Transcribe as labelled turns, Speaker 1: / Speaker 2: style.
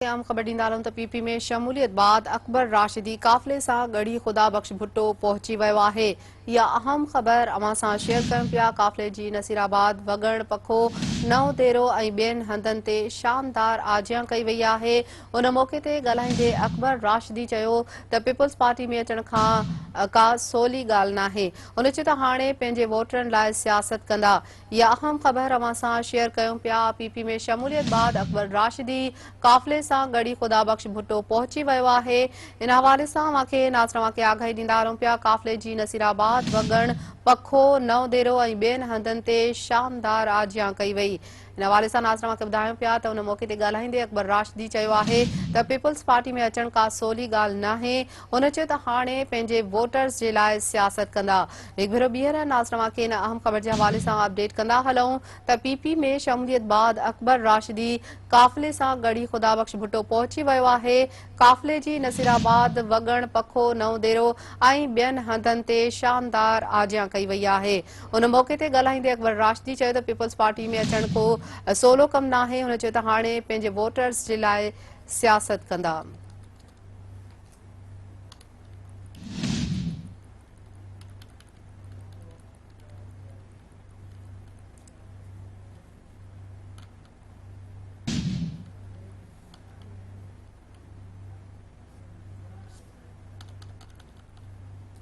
Speaker 1: आम ख़बर ॾींदा रहूं त पीपी में शमूलियत बाद अकबर राशिदी काफ़िले सां गड़ी ख़ुदा बख़्श भुट्टो पहुची वियो आहे। इहा अहम ख़बर अवां सां शेयर कयूं पिया। काफ़िले जी नसीराबाद वगण पखो नओं तेरो ऐं ॿियनि हंधनि ते शानदार आजियां कई वई आहे। उन मौक़े ते ॻाल्हाईंदे अकबर राशिदी चयो त पीपल्स पार्टी में अचण खां का सवली ॻाल्हि नाहे। उन चयो त हाणे पंहिंजे वोटरनि लाइ सियासत कंदा। इहा अहम ख़बर अवां सां शेयर कयूं पिया। पीपी में शमूलियत बाद अकबर राशिदी काफ़िले सां गड़ी ख़ुदा बख़्श भुट्टो पहुची वियो आहे। इन हवाले सां नाज़रन खे आगाही ॾींदा रहूं पिया। काफ़िले जी नसीराबाद वगण पखो नओं देरो ऐं ॿियनि हंधनि ते शानदार आजियां कई वई। इन हवाले सां नाज़रन खे ॿुधायूं पिया त उन मौक़े ते ॻाल्हाईंदे अकबर राशिदी चयो आहे त पीपल्स पार्टी में अचण का सवली ॻाल्हि नाहे। उन चयो त हाणे पंहिंजे वोटर्स जे लाइ सियासत कंदा। हिकु भेरो ॿीहर नाज़रन खे इन अहम ख़बर जे हवाले सां अपडेट कंदा हलूं त पीपी में शमूलियत बाद अकबर राशिदी काफ़िले सां गड़ी ख़ुदा बख़्श भुट्टो पहुची वियो आहे। काफ़िले जी नसीराबाद वगण पखो नओं देरो ऐं ॿियनि हंधनि ते शानदार आजियां कई वई आहे। उन मौक़े ते ॻाल्हाईंदे अकबर राशिदी चयो त पीपल्स पार्टी में अचण को सवलो कमु नाहे। हुन चयो त हाणे पंहिंजे वोटर्स जे लाइ सियासत कंदा।